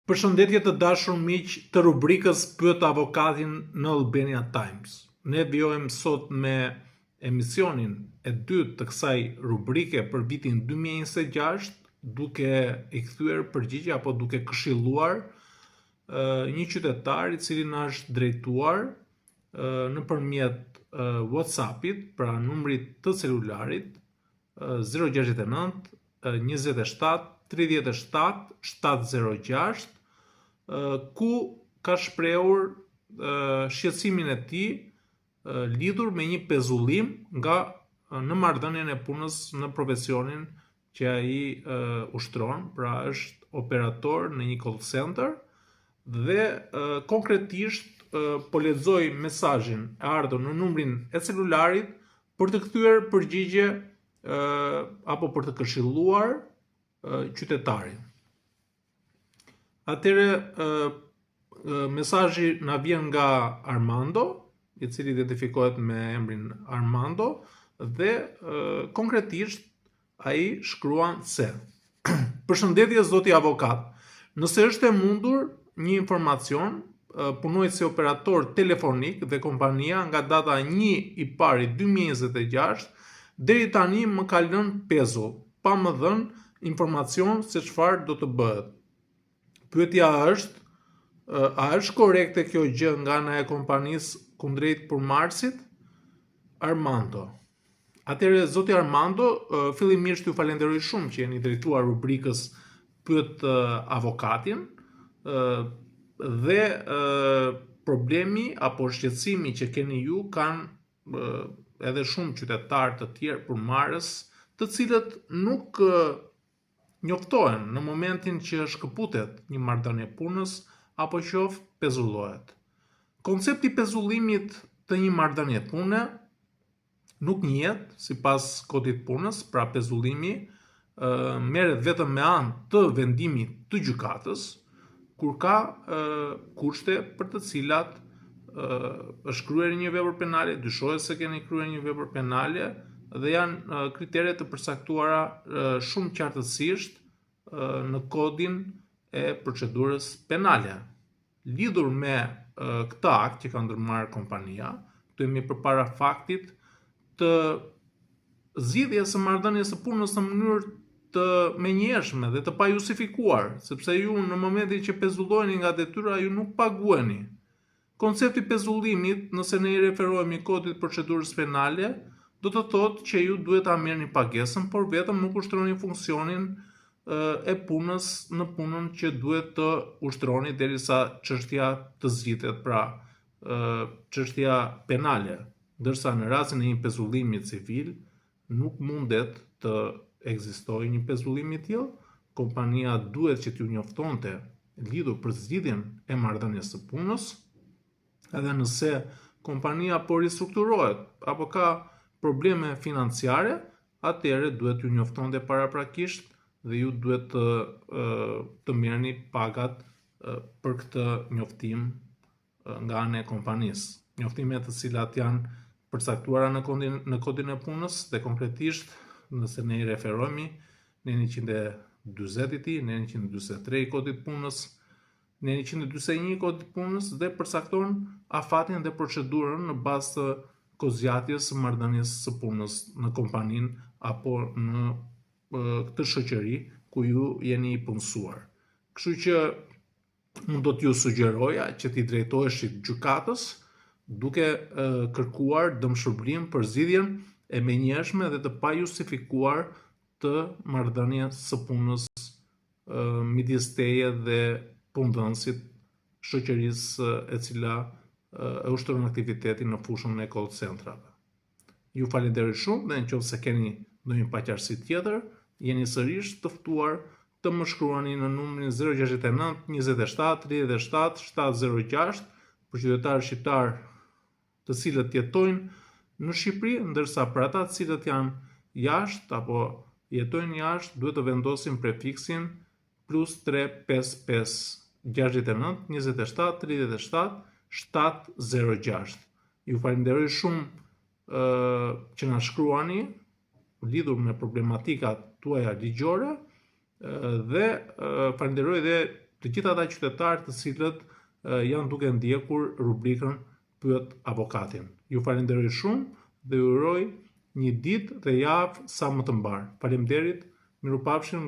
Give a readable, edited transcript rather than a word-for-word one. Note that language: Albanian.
Përshëndetje të dashur miq të rubrikës Pyet Avokatin në Albania Times. Ne vijojmë sot me emisionin e dytë të kësaj rubrike për vitin 2026, duke i kthyer përgjigje apo duke këshilluar një qytetar i cili na është drejtuar nëpërmjet WhatsAppit, pra numrit të celularit 069 27 37 706, ku ka shprehur shqetësimin e tij lidhur me një pezullim në marrëdhënien e punës në profesionin që ai ushtron, pra është operator në një call center dhe konkretisht po lexoj mesazhin e ardhur në numrin e celularit për të kthyer përgjigje apo për të këshilluar qytetarin. Atëherë, mesazhi na vjen nga Armando, i cili identifikohet me emrin Armando, dhe konkretisht ai shkruan se: Përshëndetje zoti avokat. Nëse është e mundur një informacion, punoj si operator telefonik dhe kompania nga data 1/1/2026 deri tani më ka lënë pezull, pa më dhënë informacion se çfarë do të bëhet. Pyetja është, a është korrekte kjo gjë nga ana e kompanisë kundrejt përmarrësit? Armando. Atëherë, zoti Armando, fillimisht ju falenderoj shumë që jeni drejtuar rubrikës Pyet Avokatin, dhe problemi apo shqetësimi që keni ju kanë edhe shumë qytetarë të tjerë përmarrës, të cilët nuk njoftohen në momentin që shkëputet një marrëdhënie punës apo qoftë pezullohet. Koncepti i pezullimit të një marrëdhënie pune nuk njihet sipas kodit punës, pra pezullimi merret vetëm me anë të vendimit të gjykatës, kur ka kushte për të cilat është kryer një vepër penale, dyshohet se keni kryer një vepër penale, dhe janë kritere të përcaktuara shumë qartësisht në kodin e procedurës penale. Lidhur me këtë akt që ka ndërmarrë kompania, të jemi përpara faktit të zgjidhjes së marrëdhënies së punës në mënyrë të menjëhershme dhe të pajustifikuar, sepse ju në momentin që pezulloheni nga detyra, ju nuk paguheni. Koncepti i pezullimit, nëse ne i referohemi kodit procedurës penale, do të thotë që ju duhet ta merrni pagesën, por vetëm nuk ushtroni funksionin e punës në punën që duhet të ushtroni derisa çështja të zgjidhet, pra çështja penale, ndërsa në rastin e një pezullimi civil nuk mundet të ekzistojë një pezullim i tillë. Kompania duhet që t'ju njoftonte lidhur për zgjidhjen e marrëdhënies së punës, edhe nëse kompania po ristrukturohet apo ka probleme financiare, atëherë duhet t'ju njoftonte paraprakisht dhe ju duhet të merrni pagat për këtë njoftim nga ana e kompanisë. Njoftime të cilat janë përcaktuara në kodin e punës dhe konkretisht nëse ne i referohemi në 140 i tij, në 143 i kodit punës, në 141 i kodit punës, dhe përcakton afatin dhe procedurën në bazë të kozgjatjes së marrëdhënies së punës në kompaninë apo në këtë shoqëri ku ju jeni i punësuar. Kështu që unë do t'ju sugjeroja që t'i drejtoheshit gjykatës duke kërkuar dëmshpërblim për zgjidhjen e menjëhershme dhe të pajustifikuar të marrëdhënies së punës midis teje dhe punëdhënësit shoqërisë e cila e ushtron aktivitetin në fushën e call centrave. Ju falenderoj shumë dhe nëse keni ndonjë paqartësi tjetër, jeni sërish të ftuar të më shkruani në numrin 069 27 37 706 për qytetarë shqiptar të cilët jetojnë në Shqipëri, ndërsa për ata të cilët janë jashtë apo jetojnë jashtë duhet të vendosin prefiksin +355 69 27 37 706. Ju falenderoj shumë që na shkruani lidhur me problematikat tuaja ligjore, dhe falenderoj edhe të gjithë ata qytetarë të cilët janë duke ndjekur rubrikën Pyet avokatin. Ju falenderoj shumë dhe ju uroj një ditë dhe javë sa më të mbar. Faleminderit, mirupafshim.